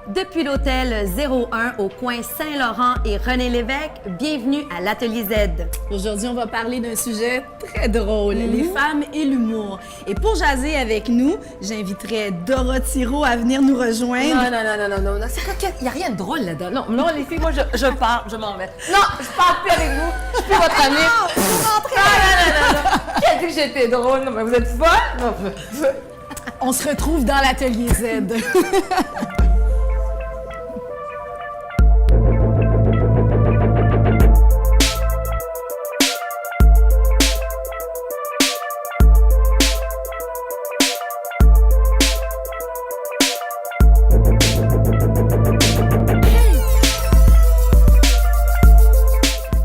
Depuis l'hôtel 01 au coin Saint-Laurent et René-Lévesque, bienvenue à l'Atelier Z. Aujourd'hui, on va parler d'un sujet très drôle, les femmes et l'humour. Et pour jaser avec nous, j'inviterai Dora Thirault à venir nous rejoindre. Non, c'est quoi? Il n'y a rien de drôle là-dedans. Non, les filles, moi, je pars, je m'en vais. Non, je parle plus avec vous, je suis plus votre amie. Non. Qui a dit que j'étais drôle? Non, mais vous êtes folle? Non, On se retrouve dans l'Atelier Z.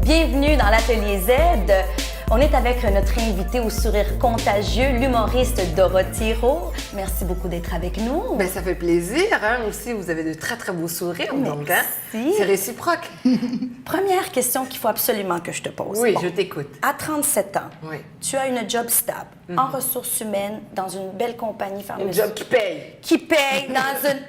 Bienvenue dans l'Atelier Z. On est avec notre invité au sourire contagieux, l'humoriste Dora Thirault. Merci beaucoup d'être avec nous. Ben, ça fait plaisir. Hein? Aussi, vous avez de très, très beaux sourires. Donc, hein? C'est réciproque. Première question qu'il faut absolument que je te pose. Oui, je t'écoute. À 37 ans, Oui. tu as une job stable, en ressources humaines, dans une belle compagnie Un pharmaceutique. job qui paye. Qui paye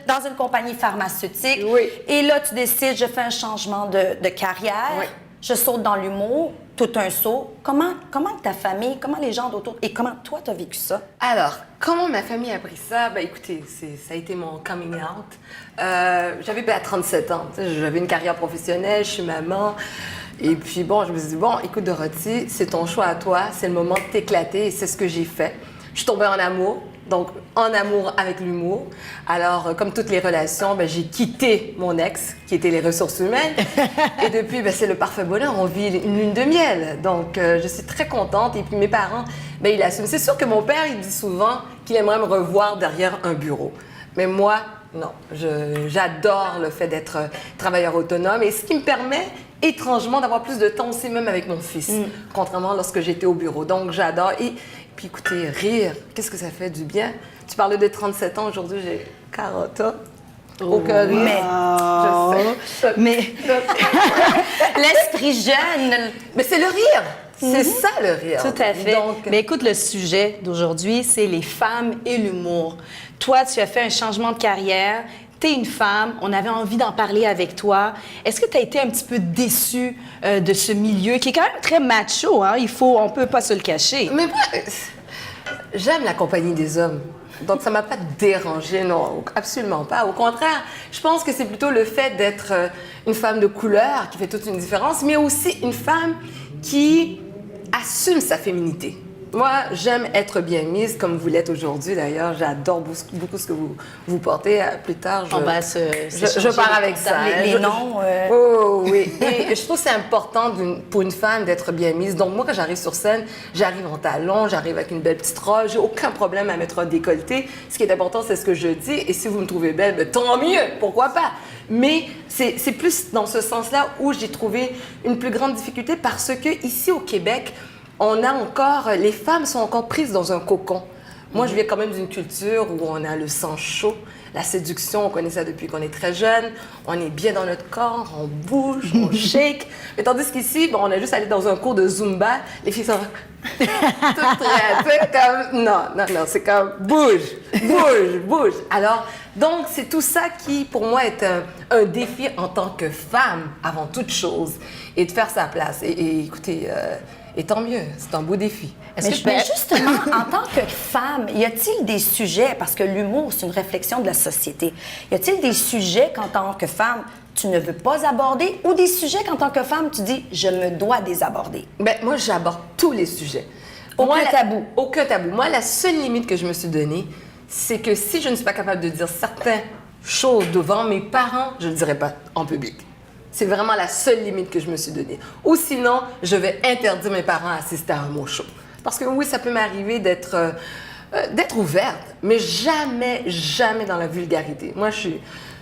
dans une compagnie pharmautique. Oui. Et là, tu décides, je fais un changement de carrière. Oui. Je saute dans l'humour, tout un saut. Comment ta famille, comment les gens d'autour, et comment toi, tu as vécu ça? Alors, comment ma famille a pris ça? Ben, écoutez, ça a été mon coming out. J'avais à 37 ans. J'avais une carrière professionnelle, je suis maman. Et puis, bon, je me suis dit, bon, écoute, Dorothy, c'est ton choix à toi, c'est le moment de t'éclater et c'est ce que j'ai fait. Je suis tombée en amour. Donc, en amour avec l'humour. Alors, comme toutes les relations, ben, j'ai quitté mon ex, qui était les ressources humaines. Et depuis, ben, c'est le parfait bonheur. On vit une lune de miel. Donc, je suis très contente. Et puis, mes parents, ben, ils l'assument. C'est sûr que mon père, il dit souvent qu'il aimerait me revoir derrière un bureau. Mais moi, non. J'adore le fait d'être travailleur autonome. Et ce qui me permet, étrangement, d'avoir plus de temps aussi, même avec mon fils. Contrairement lorsque j'étais au bureau. Donc, j'adore. Et puis écoutez, rire, qu'est-ce que ça fait du bien? Tu parlais de 37 ans, aujourd'hui j'ai 40 ans. Aucun rire. Mais, je sais. mais l'esprit jeune. Mais c'est le rire. C'est ça le rire. Tout à fait. Donc, Mais écoute, le sujet d'aujourd'hui, c'est les femmes et l'humour. Toi, tu as fait un changement de carrière. T'es une femme, on avait envie d'en parler avec toi. Est-ce que tu as été un petit peu déçue de ce milieu qui est quand même très macho, hein? On peut pas se le cacher. mais moi, j'aime la compagnie des hommes. Donc, ça m'a pas dérangée, non, absolument pas. Au contraire, je pense que c'est plutôt le fait d'être une femme de couleur qui fait toute une différence, mais aussi une femme qui assume sa féminité. Moi, j'aime être bien mise, comme vous l'êtes aujourd'hui d'ailleurs. J'adore beaucoup ce que vous portez. Plus tard, je pars avec ça. Les noms. Oh, oui. Et je trouve que c'est important pour une femme d'être bien mise. Donc, moi, quand j'arrive sur scène, j'arrive en talons, j'arrive avec une belle petite robe. J'ai aucun problème à mettre un décolleté. Ce qui est important, c'est ce que je dis. Et si vous me trouvez belle, ben, tant mieux, pourquoi pas. Mais c'est plus dans ce sens-là où j'ai trouvé une plus grande difficulté parce que ici au Québec, les femmes sont encore prises dans un cocon. Moi, je viens quand même d'une culture où on a le sang chaud, la séduction, on connaît ça depuis qu'on est très jeune, on est bien dans notre corps, on bouge, on shake. Mais tandis qu'ici, on a juste allé dans un cours de Zumba, les filles sont toutes prêtes, comme... Non, c'est comme bouge. Alors, donc, c'est tout ça qui, pour moi, est un défi en tant que femme, avant toute chose, et de faire sa place. Et écoutez... Et tant mieux, c'est un beau défi. Mais justement, en tant que femme, y a-t-il des sujets, parce que l'humour, c'est une réflexion de la société, y a-t-il des sujets qu'en tant que femme, tu ne veux pas aborder ou des sujets qu'en tant que femme, tu dis, je me dois des aborder? Ben, moi, j'aborde tous les sujets. Aucun tabou. Aucun tabou. Moi, la seule limite que je me suis donnée, c'est que si je ne suis pas capable de dire certaines choses devant mes parents, je ne le dirai pas en public. C'est vraiment la seule limite que je me suis donnée. Ou sinon, je vais interdire mes parents à assister à mon show. Parce que oui, ça peut m'arriver d'être ouverte, mais jamais dans la vulgarité. Moi,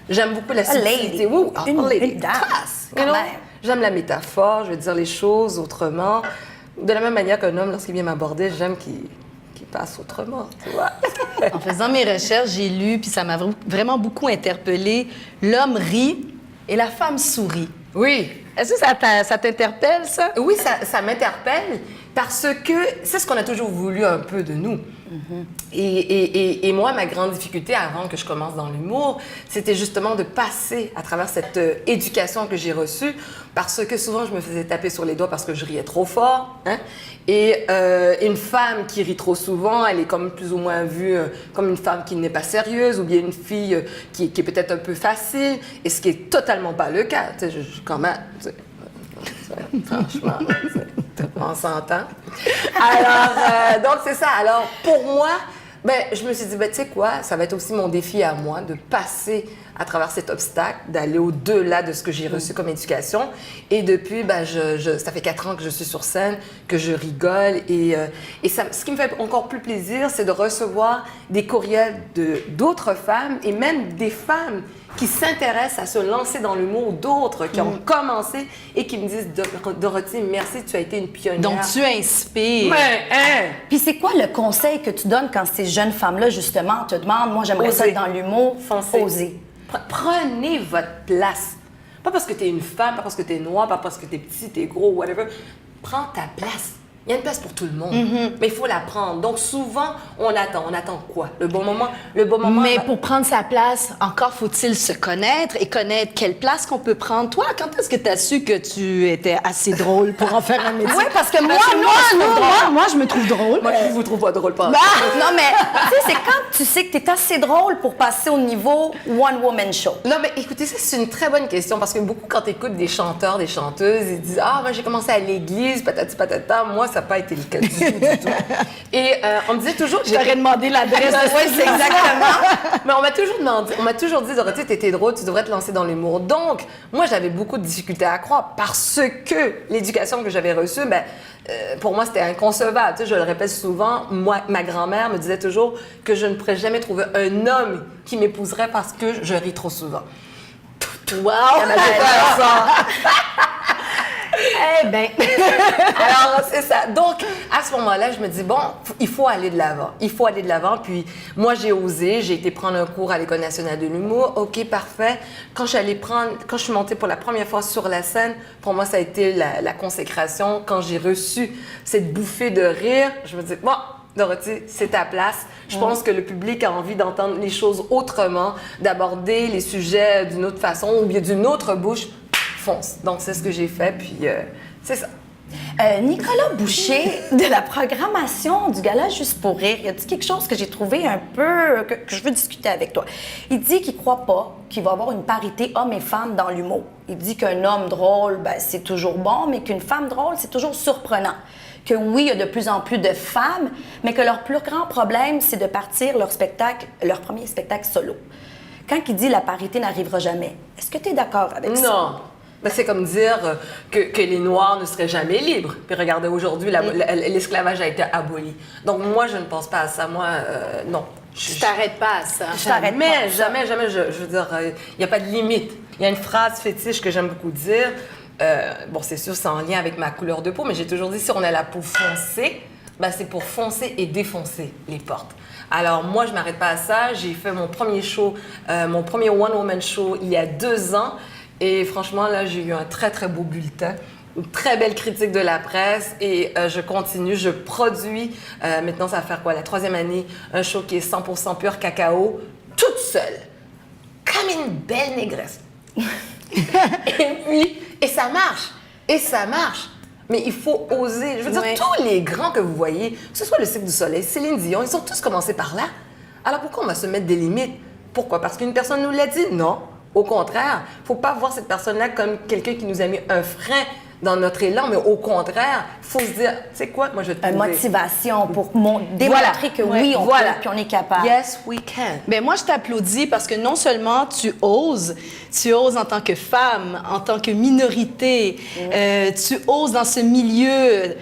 j'aime beaucoup la subtilité. Une classe. quand même. J'aime la métaphore, je vais dire les choses autrement. De la même manière qu'un homme, lorsqu'il vient m'aborder, j'aime qu'il passe autrement, tu vois. En faisant mes recherches, j'ai lu, puis ça m'a vraiment beaucoup interpellée. L'homme rit et la femme sourit. Oui. Est-ce que ça t'interpelle, ça? Oui, ça m'interpelle parce que c'est ce qu'on a toujours voulu un peu de nous. Et moi, ma grande difficulté avant que je commence dans l'humour, c'était justement de passer à travers cette éducation que j'ai reçue, parce que souvent, je me faisais taper sur les doigts parce que je riais trop fort. Hein? Et une femme qui rit trop souvent, elle est comme plus ou moins vue comme une femme qui n'est pas sérieuse, ou bien une fille qui est peut-être un peu facile, et ce qui est totalement pas le cas. Tu sais, quand même, tu sais, franchement, on s'entend. Alors, donc c'est ça. Alors, pour moi, ben, je me suis dit, ben, tu sais quoi, ça va être aussi mon défi à moi de passer à travers cet obstacle, d'aller au-delà de ce que j'ai reçu comme éducation. Et depuis, ben, ça fait 4 ans que je suis sur scène, que je rigole. Et ça, ce qui me fait encore plus plaisir, c'est de recevoir des courriels d'autres femmes et même des femmes qui s'intéressent à se lancer dans l'humour, d'autres qui ont commencé et qui me disent « Dorothy, merci, tu as été une pionnière. » Donc, tu inspires. Ouais, hein? Puis c'est quoi le conseil que tu donnes quand ces jeunes femmes-là, justement, te demandent, moi, j'aimerais ça Osez. être dans l'humour, Foncez. oser. Prenez votre place. Pas parce que tu es une femme, pas parce que tu es noire, pas parce que tu es petit, tu es gros, whatever. Prends ta place. Il y a une place pour tout le monde, mais il faut la prendre. Donc souvent, on attend quoi? Le bon moment. Mais pour prendre sa place, encore faut-il se connaître et connaître quelle place qu'on peut prendre. Toi, quand est-ce que tu as su que tu étais assez drôle pour en faire un métier? Oui, parce que moi, je me trouve drôle. Moi, je vous trouve pas drôle, pas. non, mais tu sais, c'est quand tu sais que tu es assez drôle pour passer au niveau one-woman show. Non, mais écoutez, ça, c'est une très bonne question parce que beaucoup, quand tu écoutes des chanteurs, des chanteuses, ils disent « Ah, moi, j'ai commencé à l'église, patati patata. » Moi, ça n'a pas été le cas du tout. Et on me disait toujours... Je t'aurais demandé l'adresse. Oui, c'est exactement. Mais on m'a toujours dit, Dorothée, t'étais drôle, tu devrais te lancer dans l'humour. Donc, moi, j'avais beaucoup de difficultés à croire parce que l'éducation que j'avais reçue, ben, pour moi, c'était inconcevable. Tu sais, je le répète souvent, moi, ma grand-mère me disait toujours que je ne pourrais jamais trouver un homme qui m'épouserait parce que je ris trop souvent. Wow! Elle m'a fait ça. Eh bien... Alors, c'est ça. Donc, à ce moment-là, je me dis, bon, il faut aller de l'avant. Il faut aller de l'avant. Puis, moi, j'ai osé. J'ai été prendre un cours à l'École nationale de l'humour. OK, parfait. Quand je suis montée pour la première fois sur la scène, pour moi, ça a été la consécration. Quand j'ai reçu cette bouffée de rire, je me dis, bon, Dorothy, c'est ta place. Je pense que le public a envie d'entendre les choses autrement, d'aborder les sujets d'une autre façon ou bien d'une autre bouche. Fonce. Donc, c'est ce que j'ai fait, puis c'est ça. Nicolas Boucher, de la programmation du Gala Juste pour rire, il a dit quelque chose que j'ai trouvé un peu... que je veux discuter avec toi. Il dit qu'il ne croit pas qu'il va y avoir une parité hommes et femmes dans l'humour. Il dit qu'un homme drôle, ben, c'est toujours bon, mais qu'une femme drôle, c'est toujours surprenant. Que oui, il y a de plus en plus de femmes, mais que leur plus grand problème, c'est de partir leur premier spectacle solo. Quand il dit la parité n'arrivera jamais, est-ce que tu es d'accord avec ça? Non. Ben, c'est comme dire que les Noirs ne seraient jamais libres. Puis regardez, aujourd'hui, l'esclavage a été aboli. Donc moi, je ne pense pas à ça. Moi, non. Tu t'arrêtes pas à ça. Jamais, je veux dire, il n'y a pas de limite. Il y a une phrase fétiche que j'aime beaucoup dire. Bon, c'est sûr, c'est en lien avec ma couleur de peau, mais j'ai toujours dit, si on a la peau foncée, ben, c'est pour foncer et défoncer les portes. Alors, moi, je ne m'arrête pas à ça. J'ai fait mon premier show, mon premier one-woman show il y a 2 ans. Et franchement, là, j'ai eu un très, très beau bulletin, une très belle critique de la presse et je continue, je produis, maintenant ça va faire quoi, la 3e année, un show qui est 100% pur cacao, toute seule, comme une belle négresse. et ça marche. Mais il faut oser. Je veux dire, tous les grands que vous voyez, que ce soit le Cirque du Soleil, Céline Dion, ils ont tous commencé par là. Alors pourquoi on va se mettre des limites? Pourquoi? Parce qu'une personne nous l'a dit? Non. Au contraire, il ne faut pas voir cette personne-là comme quelqu'un qui nous a mis un frein dans notre élan, mais au contraire, il faut se dire, tu sais quoi, moi je vais te Une prouver. motivation pour démontrer que oui, on peut, puis on est capable. Yes, we can. Ben moi, je t'applaudis parce que non seulement tu oses en tant que femme, en tant que minorité, tu oses dans ce milieu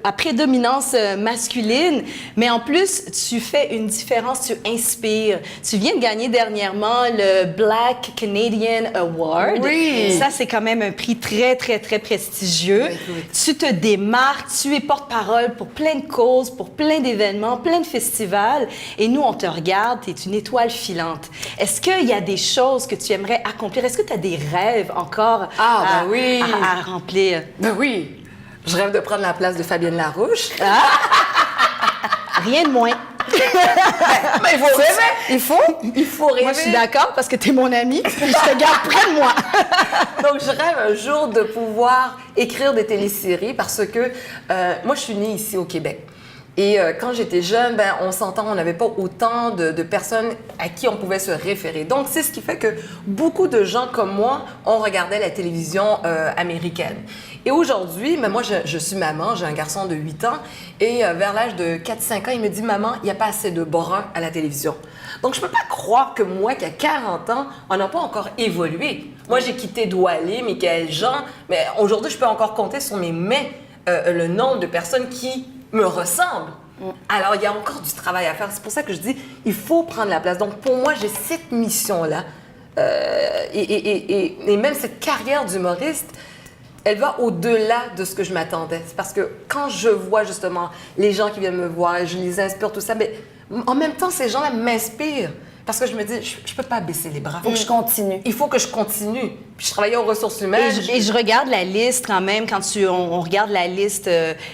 à prédominance masculine, mais en plus, tu fais une différence, tu inspires. Tu viens de gagner dernièrement le Black Canadian Award. Oui. Ça, c'est quand même un prix très, très, très prestigieux. Oui. Tu te démarques, tu es porte-parole pour plein de causes, pour plein d'événements, plein de festivals. Et nous, on te regarde, tu es une étoile filante. Est-ce qu'il y a des choses que tu aimerais accomplir? Est-ce que tu as des rêves encore à remplir? Ben oui. Je rêve de prendre la place de Fabienne Larouche. Rien de moins. Mais il faut rêver. Il faut rêver. Moi, je suis d'accord parce que tu es mon ami, puis je te garde près de moi. Donc, je rêve un jour de pouvoir écrire des téléséries parce que moi, je suis née ici au Québec. Et quand j'étais jeune, ben, on s'entend, on n'avait pas autant de personnes à qui on pouvait se référer. Donc, c'est ce qui fait que beaucoup de gens comme moi, on regardait la télévision américaine. Et aujourd'hui, ben, moi, je suis maman, j'ai un garçon de 8 ans, et vers l'âge de 4-5 ans, il me dit « Maman, il n'y a pas assez de bruns à la télévision. » Donc, je ne peux pas croire que moi, qui a 40 ans, on n'a pas encore évolué. Moi, j'ai quitté Doualé, Michaël Jean, mais aujourd'hui, je peux encore compter sur mes mains le nombre de personnes qui me ressemblent. Alors, il y a encore du travail à faire. C'est pour ça que je dis, il faut prendre la place. Donc, pour moi, j'ai cette mission-là. Et même cette carrière d'humoriste, elle va au-delà de ce que je m'attendais. C'est parce que quand je vois justement les gens qui viennent me voir, je les inspire, tout ça, mais en même temps, ces gens-là m'inspirent. Parce que je me dis, je ne peux pas baisser les bras. Faut que je continue. Il faut que je continue. Puis je travaillais aux ressources humaines. Et je regarde la liste quand même, quand on regarde la liste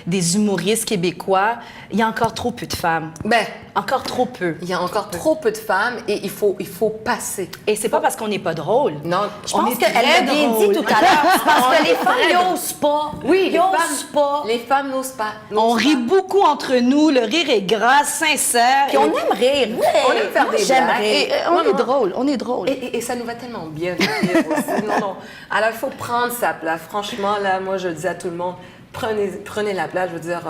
des humoristes québécois, il y a encore trop peu de femmes. Ben, Encore trop peu. il y a encore trop peu de femmes et il faut passer. Et c'est pas parce qu'on n'est pas drôle. Non, Je pense qu'elle l'a bien dit tout à l'heure. C'est parce que les femmes n'osent pas. Oui, ils n'osent pas. Les femmes n'osent pas. On rit beaucoup entre nous, le rire est gras, sincère. Puis on aime rire. On aime faire des J'aime blagues. rire. Et, on est drôle, on est drôle. Et ça nous va tellement bien de rire aussi. Non. Alors, il faut prendre sa place. Franchement, là, moi, je le dis à tout le monde, prenez la place. Je veux dire,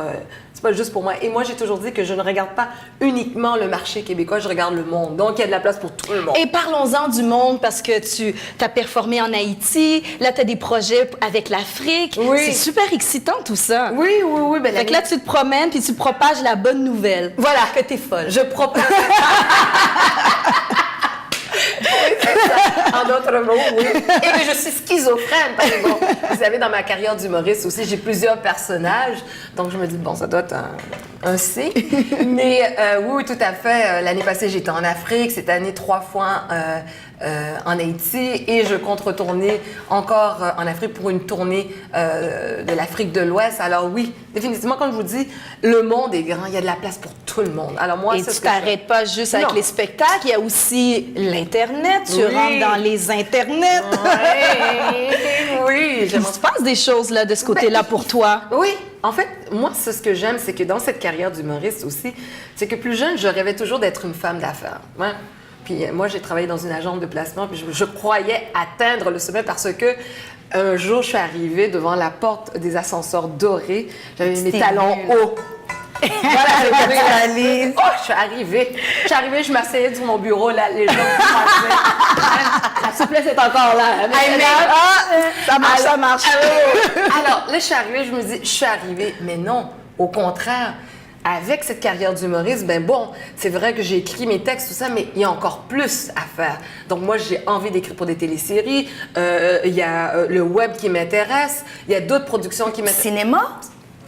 c'est pas juste pour moi. Et moi, j'ai toujours dit que je ne regarde pas uniquement le marché québécois, je regarde le monde. Donc, il y a de la place pour tout le monde. Et parlons-en du monde parce que tu as performé en Haïti, là tu as des projets avec l'Afrique. Oui. C'est super excitant tout ça. Oui. Ben, Fait que là tu te promènes puis tu propages la bonne nouvelle. voilà. Que t'es folle. Je propose. Oui, c'est ça. En d'autres mots, oui. Et mais je suis schizophrène, parce que bon, vous savez, dans ma carrière d'humoriste aussi, j'ai plusieurs personnages. Donc, je me dis, bon, ça doit être un C. Mais oui, tout à fait. L'année passée, j'étais en Afrique. Cette année, 3 fois en Haïti. Et je compte retourner encore en Afrique pour une tournée de l'Afrique de l'Ouest. Alors oui, définitivement, comme je vous dis, le monde est grand. Il y a de la place pour tout le monde. Alors moi, Et c'est tu ce que je fais. t'arrêtes pas juste avec Non. les spectacles, il y a aussi l'Internet, tu Oui. rentres dans les Internets. Oui, Il se passe des choses là de ce côté-là pour toi. Oui, en fait, moi, c'est ce que j'aime, c'est que dans cette carrière d'humoriste aussi, c'est que plus jeune, je rêvais toujours d'être une femme d'affaires. Ouais. Puis moi, j'ai travaillé dans une agence de placement, puis je croyais atteindre le sommet parce que un jour, je suis arrivée devant la porte des ascenseurs dorés. J'avais mes C'était talons nul. hauts. Voilà, je suis arrivée. Je m'asseyais sur mon bureau, là, les gens me croisaient. La souplesse est encore là. Ça marche, ça marche. Alors, là, je suis arrivée, je me dis, je suis arrivée. Mais non, au contraire, avec cette carrière d'humoriste, ben bon, c'est vrai que j'ai écrit mes textes, tout ça, mais il y a encore plus à faire. Donc, moi, j'ai envie d'écrire pour des téléséries. Il y a le web qui m'intéresse. Il y a d'autres productions qui m'intéressent. Cinéma?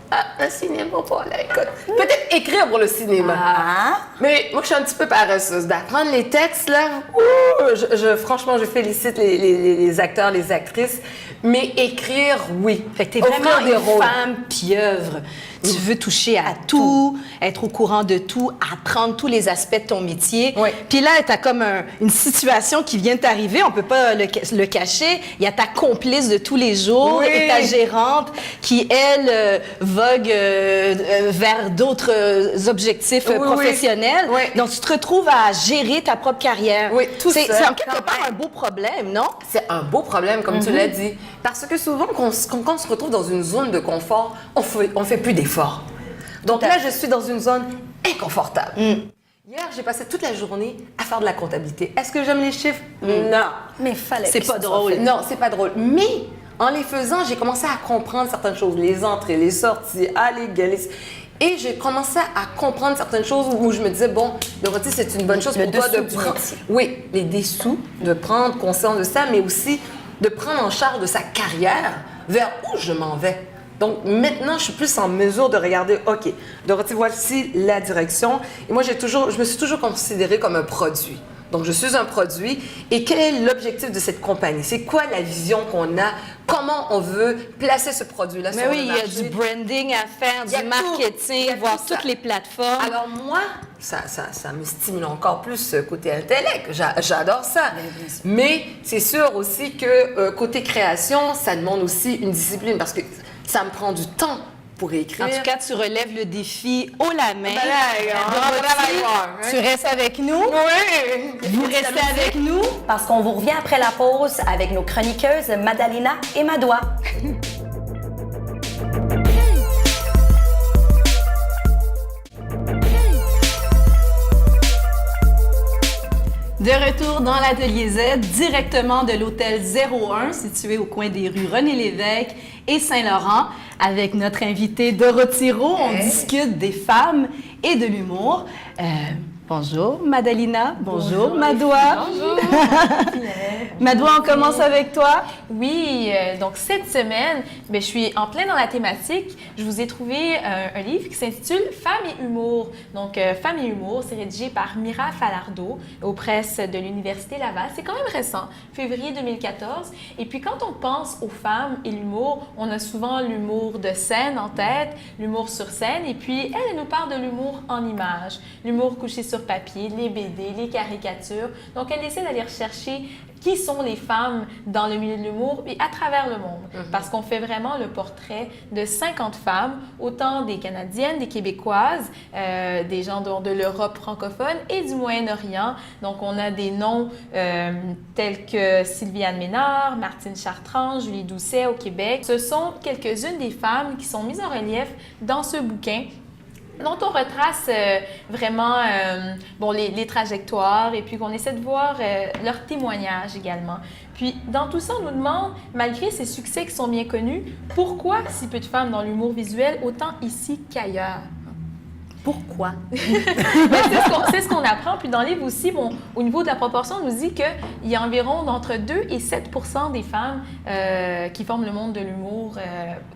Ah, un cinéma, pas là, écoute. Peut-être écrire pour le cinéma. Ah. Mais moi, je suis un petit peu paresseuse. D'apprendre les textes, là, ouh, franchement, je félicite les acteurs, les actrices. Mais écrire, oui. Fait que t'es Offrir vraiment des une rôles. femme pieuvre. Tu veux toucher à tout, être au courant de tout, apprendre tous les aspects de ton métier. Oui. Puis là, tu as comme une situation qui vient de t'arriver, on peut pas le cacher. Il y a ta complice de tous les jours Oui. et ta gérante qui, elle, vogue vers d'autres objectifs Oui, oui. professionnels. Oui. Donc, tu te retrouves à gérer ta propre carrière. Oui, tout c'est seul, en quelque quand part même. un beau problème, non? C'est un beau problème, comme tu l'as dit. Parce que souvent, quand on se retrouve dans une zone de confort, on fait plus d'efforts. Donc là, je suis dans une zone inconfortable. Hier, j'ai passé toute la journée à faire de la comptabilité. Est-ce que j'aime les chiffres? Non. Mais fallait C'est que pas ça soit drôle. fait. Non, c'est pas drôle. Mais en les faisant, j'ai commencé à comprendre certaines choses. Les entrées, les sorties, les galisses. Et j'ai commencé à comprendre certaines choses où je me disais, bon, Dorothée, c'est une bonne chose Le pour toi de dessous du prendre... métier. Oui, les dessous, de prendre conscience de ça, mais aussi de prendre en charge de sa carrière vers où je m'en vais. Donc maintenant, je suis plus en mesure de regarder, OK, Dorothée, voici la direction. Et moi, je me suis toujours considérée comme un produit. Donc, je suis un produit. Et quel est l'objectif de cette compagnie? C'est quoi la vision qu'on a? Comment on veut placer ce produit-là sur Mais oui, le il y marché? a du branding à faire, Il y a du tout. Il marketing, y a voir tout ça. toutes les plateformes. Alors moi, ça me stimule encore plus ce côté intellect. J'adore ça. bien sûr. Mais c'est sûr aussi que côté création, ça demande aussi une discipline parce que ça me prend du temps pour écrire. En tout cas, tu relèves le défi haut la main. Hein? Tu restes avec nous. Oui! Vous restez avec nous. Parce qu'on vous revient après la pause avec nos chroniqueuses Madalena et Madoua. De retour dans l'Atelier Z, directement de l'hôtel 01, situé au coin des rues René-Lévesque et Saint-Laurent, avec notre invitée Dorothy Rowe. On discute des femmes et de l'humour. Bonjour Madalena, bonjour Madoua. Bonjour. Madoua, on commence avec toi. Oui, donc cette semaine, je suis en plein dans la thématique. Je vous ai trouvé un livre qui s'intitule Femmes et humour. Donc, Femmes et humour, c'est rédigé par Mira Falardeau aux presses de l'Université Laval. C'est quand même récent, février 2014. Et puis, quand on pense aux femmes et l'humour, on a souvent l'humour de scène en tête, l'humour sur scène. Et puis, elle nous parle de l'humour en images, l'humour couché sur papier, les BD, les caricatures. Donc, elle essaie d'aller rechercher qui sont les femmes dans le milieu de l'humour et à travers le monde. Parce qu'on fait vraiment le portrait de 50 femmes, autant des Canadiennes, des Québécoises, des gens de l'Europe francophone et du Moyen-Orient. Donc, on a des noms tels que Sylviane Ménard, Martine Chartrand, Julie Doucet au Québec. Ce sont quelques-unes des femmes qui sont mises en relief dans ce bouquin dont on retrace vraiment les trajectoires et puis qu'on essaie de voir leurs témoignages également. Puis, dans tout ça, on nous demande, malgré ces succès qui sont bien connus, pourquoi si peu de femmes dans l'humour visuel, autant ici qu'ailleurs? Pourquoi? C'est ce qu'on apprend. Puis dans le livre aussi, au niveau de la proportion, on nous dit qu'il y a environ entre 2 et 7 % des femmes qui forment le monde de l'humour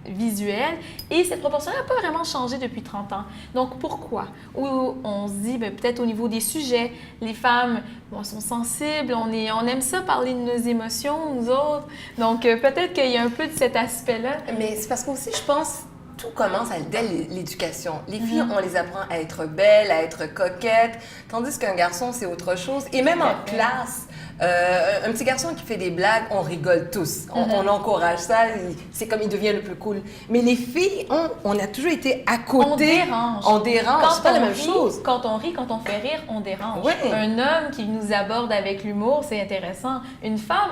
visuel. Et cette proportion n'a pas vraiment changé depuis 30 ans. Donc pourquoi? Ou on se dit, peut-être au niveau des sujets, les femmes sont sensibles, on aime ça parler de nos émotions, nous autres. Donc peut-être qu'il y a un peu de cet aspect-là. Mais c'est parce qu'aussi, je pense, tout commence dès l'éducation. Les filles, on les apprend à être belles, à être coquettes, tandis qu'un garçon, c'est autre chose. Et même en classe, un petit garçon qui fait des blagues, on rigole tous. On encourage ça. C'est comme il devient le plus cool. Mais les filles, on a toujours été à côté. On dérange. On dérange. C'est pas la même rit, chose. Quand on rit, quand on fait rire, on dérange. Oui. Un homme qui nous aborde avec l'humour, c'est intéressant. Une femme,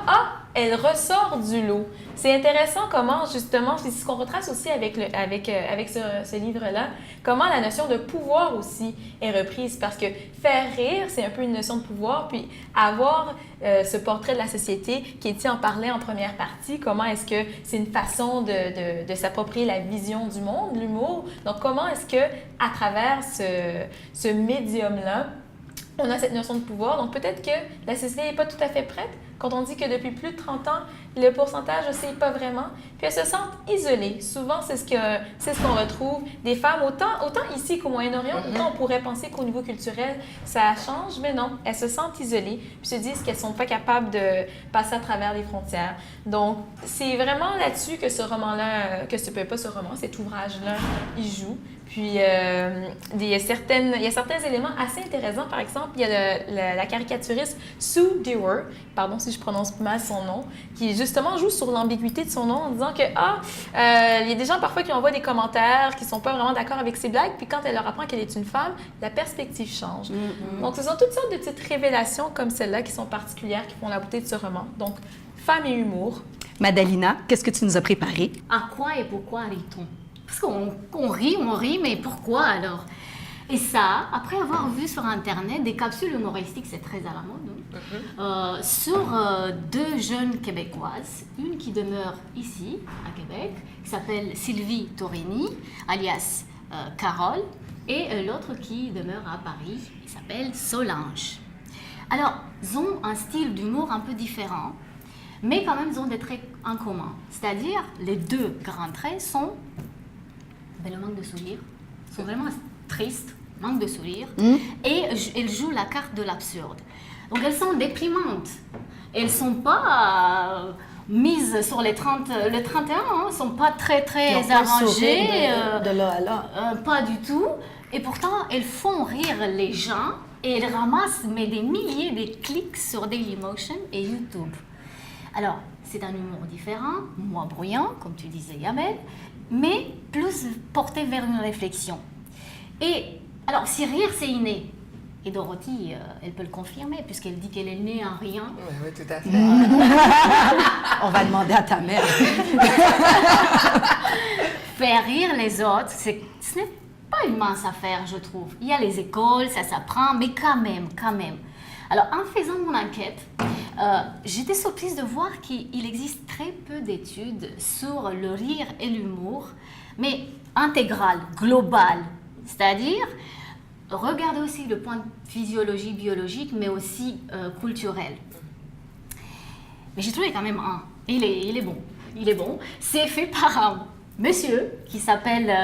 elle ressort du lot. C'est intéressant comment, justement, c'est ce qu'on retrace aussi avec ce livre-là, comment la notion de pouvoir aussi est reprise. Parce que faire rire, c'est un peu une notion de pouvoir, puis avoir ce portrait de la société, Katie en parlait en première partie, comment est-ce que c'est une façon de s'approprier la vision du monde, l'humour. Donc, comment est-ce que à travers ce médium-là, on a cette notion de pouvoir. Donc, peut-être que la société n'est pas tout à fait prête. Quand on dit que depuis plus de 30 ans, le pourcentage aussi n'est pas vraiment. Puis elles se sentent isolées. Souvent, c'est ce qu'on retrouve. Des femmes, autant ici qu'au Moyen-Orient, autant on pourrait penser qu'au niveau culturel, ça change, mais non. Elles se sentent isolées, puis se disent qu'elles ne sont pas capables de passer à travers les frontières. Donc, c'est vraiment là-dessus que cet ouvrage-là, il joue. Puis, il y a certains éléments assez intéressants. Par exemple, il y a la caricaturiste Sue Dewar, pardon si je prononce mal son nom, qui justement joue sur l'ambiguïté de son nom en disant que, il y a des gens parfois qui envoient des commentaires qui ne sont pas vraiment d'accord avec ses blagues, puis quand elle leur apprend qu'elle est une femme, la perspective change. Donc, ce sont toutes sortes de petites révélations comme celle-là qui sont particulières, qui font la beauté de ce roman. Donc, Femmes et humour. Madalena, qu'est-ce que tu nous as préparé? À quoi et pourquoi rit-on? Parce qu'on rit, mais pourquoi alors? Et ça, après avoir vu sur Internet des capsules humoristiques, c'est très à la mode, sur deux jeunes Québécoises, une qui demeure ici, à Québec, qui s'appelle Sylvie Torini, alias Carole, et l'autre qui demeure à Paris, qui s'appelle Solange. Alors, ils ont un style d'humour un peu différent, mais quand même, ils ont des traits en commun. C'est-à-dire, les deux grands traits sont le manque de sourire, sont vraiment tristes, manque de sourire, et ils jouent la carte de l'absurde. Donc elles sont déprimantes. Elles ne sont pas mises sur le 31, hein. Elles ne sont pas très Ils ont pas le arrangées. sourire de là à là. Pas du tout. Et pourtant, elles font rire les gens et elles ramassent des milliers de clics sur Dailymotion et YouTube. Alors, c'est un humour différent, moins bruyant, comme tu disais, Yamel, mais plus porté vers une réflexion. Et alors, si rire, c'est inné. Et Dorothy, elle peut le confirmer, puisqu'elle dit qu'elle est née en rien. Oui, oui, tout à fait. On va demander à ta mère. Faire rire les autres, ce n'est pas une mince affaire, je trouve. Il y a les écoles, ça s'apprend, mais quand même. Alors, en faisant mon enquête, j'étais surprise de voir qu'il existe très peu d'études sur le rire et l'humour, mais intégral, global. C'est-à-dire, regardez aussi le point de physiologie, biologique, mais aussi culturel. Mais j'ai trouvé quand même un. Il est bon. C'est fait par un monsieur qui s'appelle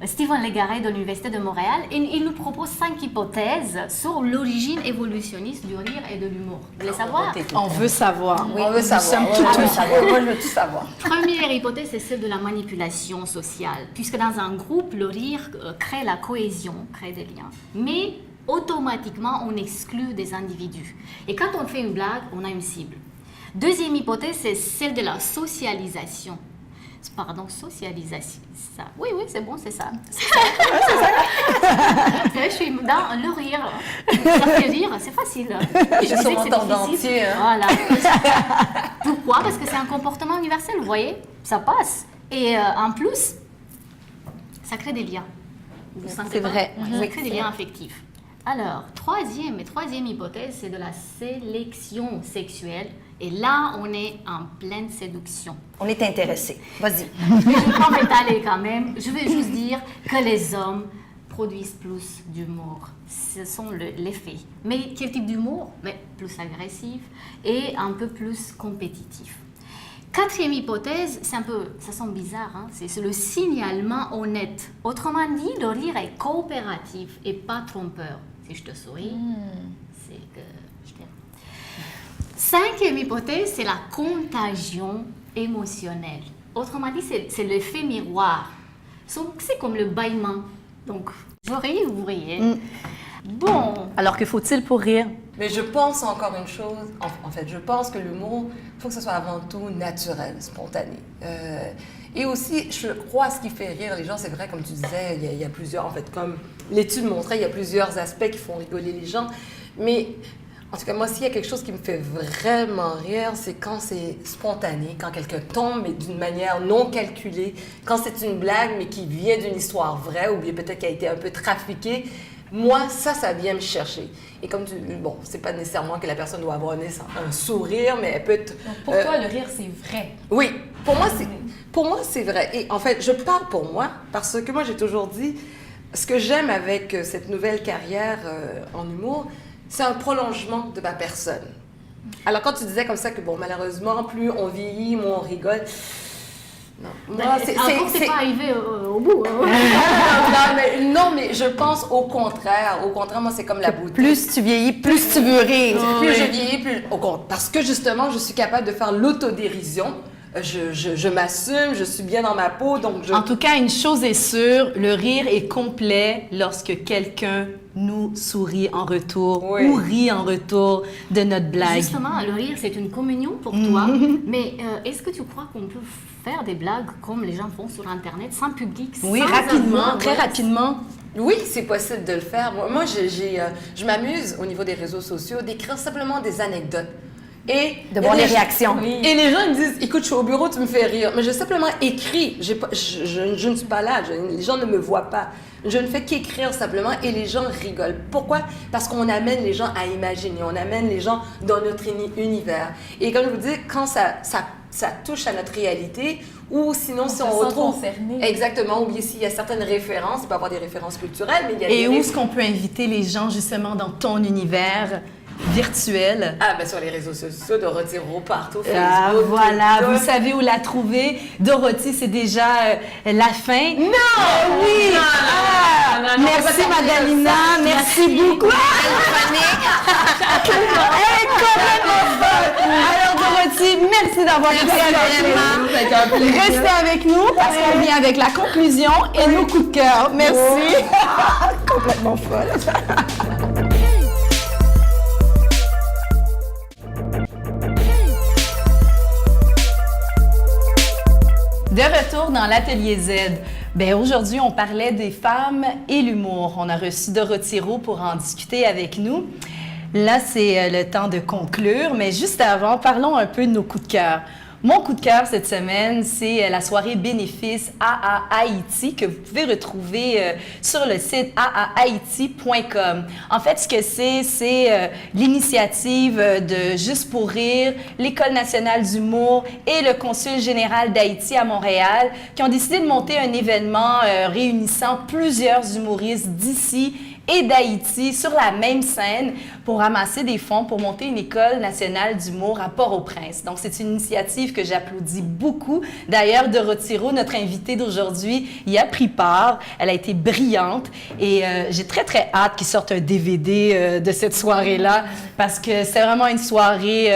Stephen Legarrey de l'Université de Montréal. Et il nous propose 5 hypothèses sur l'origine évolutionniste du rire et de l'humour. Vous voulez savoir? On veut savoir. On veut savoir. Moi, je veux tout savoir. Première hypothèse, c'est celle de la manipulation sociale, puisque dans un groupe, le rire crée la cohésion, crée des liens. Mais automatiquement, on exclut des individus. Et quand on fait une blague, on a une cible. Deuxième hypothèse, c'est celle de la socialisation. Pardon, socialisation. Ça. Oui, c'est bon, c'est ça. Je suis dans le rire. Ça fait rire, c'est facile. Je suis sur mon temps d'entier. Voilà. Pourquoi? Parce que c'est un comportement universel, vous voyez? Ça passe. Et en plus, ça crée des liens. Vous sentez C'est pas? vrai. Ça crée des liens affectifs. Alors, troisième hypothèse, c'est de la sélection sexuelle. Et là, on est en pleine séduction. On est intéressés. Vas-y. Mais je ne vais pas m'étaler quand même. Je vais juste dire que les hommes produisent plus d'humour. Ce sont les faits. Mais quel type d'humour? Mais plus agressif et un peu plus compétitif. Quatrième hypothèse, ça sent bizarre, hein? C'est le signalement honnête. Autrement dit, le rire est coopératif et pas trompeur. Si je te souris, c'est que je t'aime. Cinquième hypothèse, c'est la contagion émotionnelle. Autrement dit, c'est l'effet miroir. C'est comme le bâillement. Donc, je ris, vous riez. Bon. Alors que faut-il pour rire? Mais je pense encore une chose, en fait, je pense que l'humour, il faut que ce soit avant tout naturel, spontané. Et aussi, je crois, ce qui fait rire les gens, c'est vrai, comme tu disais, il y a plusieurs, en fait, comme l'étude montrait, il y a plusieurs aspects qui font rigoler les gens. Mais en tout cas, moi, s'il y a quelque chose qui me fait vraiment rire, c'est quand c'est spontané, quand quelqu'un tombe, mais d'une manière non calculée, quand c'est une blague, mais qui vient d'une histoire vraie, ou bien peut-être qui a été un peu trafiquée. Moi, ça vient me chercher. Et comme bon, c'est pas nécessairement que la personne doit avoir un sourire, mais elle peut être... Donc pour toi, le rire, c'est vrai. Oui, pour moi, c'est vrai. Et en fait, je parle pour moi, parce que moi, j'ai toujours dit, ce que j'aime avec cette nouvelle carrière en humour, c'est un prolongement de ma personne. Alors, quand tu disais comme ça que, bon, malheureusement, plus on vieillit, moins on rigole... Non, moi, c'est pas arrivé au bout. non, mais je pense au contraire. Au contraire, moi, c'est comme la beauté. Plus tu vieillis, plus tu veux rire. Plus je vieillis, plus... Au contraire. Parce que, justement, je suis capable de faire l'autodérision. Je m'assume, je suis bien dans ma peau, donc En tout cas, une chose est sûre, le rire est complet lorsque quelqu'un nous sourit en retour ou rit en retour de notre blague. Justement, le rire, c'est une communion pour toi. Mais est-ce que tu crois qu'on peut faire des blagues comme les gens font sur Internet, sans public, Oui, sans rapidement, avoir- très rapidement. Oui, c'est possible de le faire. Moi, je m'amuse au niveau des réseaux sociaux d'écrire simplement des anecdotes. Et De voir les réactions. Et les gens ils me disent, écoute, je suis au bureau, tu me fais rire. Mais j'ai simplement écrit. Je ne suis pas là. Les gens ne me voient pas. Je ne fais qu'écrire simplement et les gens rigolent. Pourquoi? Parce qu'on amène les gens à imaginer. On amène les gens dans notre univers. Et comme je vous dis, quand ça touche à notre réalité, ou sinon si on se sent retrouve... concerné. Exactement. Ou bien s'il y a certaines références, il peut y avoir des références culturelles, mais il y a Et des où est-ce qu'on peut inviter les gens justement dans ton univers virtuelle. Ah, ben sur les réseaux sociaux, Dorothy Roux, partout, Facebook. Ah, voilà, TikTok. vous savez où la trouver. Dorothy, c'est déjà la fin. Non! Oui! Non, non, non, Merci, on va pas Madalina. terminer Merci beaucoup. Elle est complètement folle. Alors, Dorothy, merci d'avoir été avec nous. Restez avec nous parce qu'on vient avec la conclusion et nos coups de cœur. Merci. Complètement folle. De retour dans l'Atelier Z. Bien, aujourd'hui, on parlait des femmes et l'humour. On a reçu Dorothy Roux pour en discuter avec nous. Là, c'est le temps de conclure, mais juste avant, parlons un peu de nos coups de cœur. Mon coup de cœur cette semaine, c'est la soirée bénéfice AA Haïti que vous pouvez retrouver sur le site aahaiti.com. En fait, ce que c'est l'initiative de Juste pour rire, l'École nationale d'humour et le Consul général d'Haïti à Montréal qui ont décidé de monter un événement réunissant plusieurs humoristes d'ici et d'Haïti sur la même scène pour ramasser des fonds pour monter une école nationale d'humour à Port-au-Prince. Donc, c'est une initiative que j'applaudis beaucoup. D'ailleurs, Dorothy Roux, notre invitée d'aujourd'hui, y a pris part. Elle a été brillante et j'ai très, très hâte qu'il sorte un DVD de cette soirée-là parce que c'est vraiment une soirée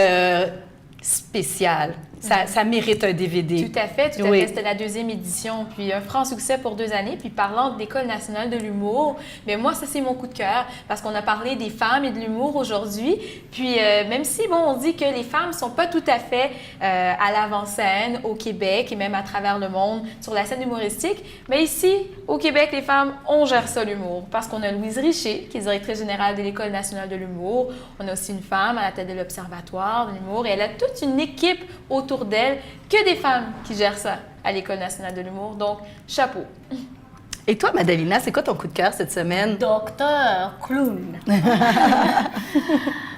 spéciale. Ça mérite un DVD. Tout à fait, tout à Oui. fait. C'était la 2e édition, puis un franc succès pour 2 années. Puis parlant de l'École nationale de l'humour, mais moi, ça, c'est mon coup de cœur parce qu'on a parlé des femmes et de l'humour aujourd'hui. Puis même si, bon, on dit que les femmes sont pas tout à fait à l'avant-scène au Québec et même à travers le monde sur la scène humoristique, mais ici, au Québec, les femmes, on gère ça, l'humour. Parce qu'on a Louise Richer, qui est directrice générale de l'École nationale de l'humour. On a aussi une femme à la tête de l'Observatoire de l'humour et elle a toute une équipe autour d'elle, que des femmes qui gèrent ça à l'École nationale de l'humour. Donc, chapeau. Et toi, Madalina, c'est quoi ton coup de cœur cette semaine? Docteur Clown.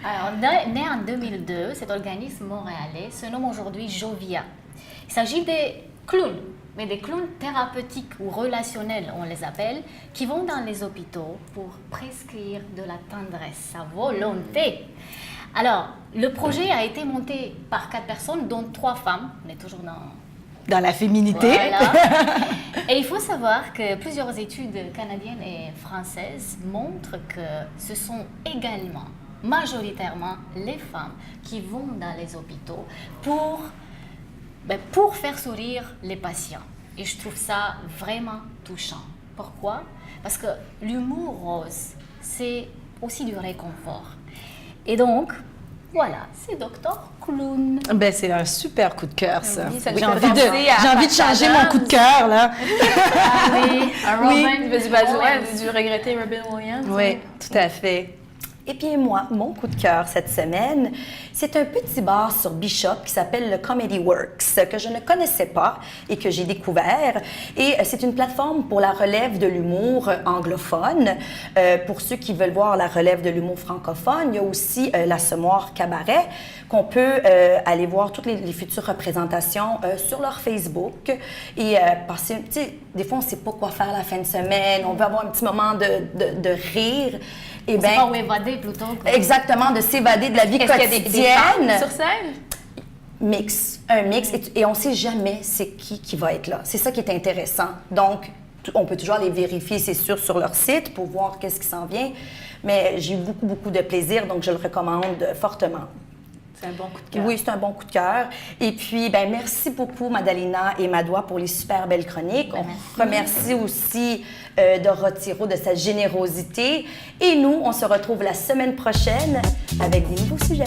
Alors, né en 2002, cet organisme montréalais se nomme aujourd'hui Jovia. Il s'agit des clowns, mais des clowns thérapeutiques ou relationnels, on les appelle, qui vont dans les hôpitaux pour prescrire de la tendresse à volonté. Alors, le projet a été monté par 4 personnes, dont 3 femmes. On est toujours Dans la féminité. Voilà. Et il faut savoir que plusieurs études canadiennes et françaises montrent que ce sont également, majoritairement, les femmes qui vont dans les hôpitaux pour faire sourire les patients. Et je trouve ça vraiment touchant. Pourquoi? Parce que l'humour rose, c'est aussi du réconfort. Et donc, voilà, c'est Docteur Clown. Ben, c'est un super coup de cœur, ça. Oui, ça nous J'ai fait envie penser à j'ai envie de changer Patch mon coup de cœur, là. Ah oui, Du regretter Robin Williams. Oui, tout à fait. Et bien moi, mon coup de cœur cette semaine, c'est un petit bar sur Bishop qui s'appelle le Comedy Works, que je ne connaissais pas et que j'ai découvert. Et c'est une plateforme pour la relève de l'humour anglophone. Pour ceux qui veulent voir la relève de l'humour francophone, il y a aussi l'Assommoir Cabaret, qu'on peut aller voir toutes les futures représentations sur leur Facebook. Et parce que, tu sais, des fois, on ne sait pas quoi faire la fin de semaine, on veut avoir un petit moment de rire. Et C'est pas où évader plutôt. exactement, de s'évader de la vie Est-ce qu'il y a des quotidienne. femmes sur scène? Un mix, et on ne sait jamais c'est qui va être là. C'est ça qui est intéressant. Donc, on peut toujours les vérifier, c'est sûr, sur leur site pour voir qu'est-ce qui s'en vient. Mais j'ai eu beaucoup, beaucoup de plaisir, donc je le recommande fortement. C'est un bon coup de cœur. Oui, c'est un bon coup de cœur. Et puis, ben merci beaucoup, Madalina et Madoua, pour les super belles chroniques. On remercie aussi Dorothy Roux de sa générosité. Et nous, on se retrouve la semaine prochaine avec des nouveaux sujets.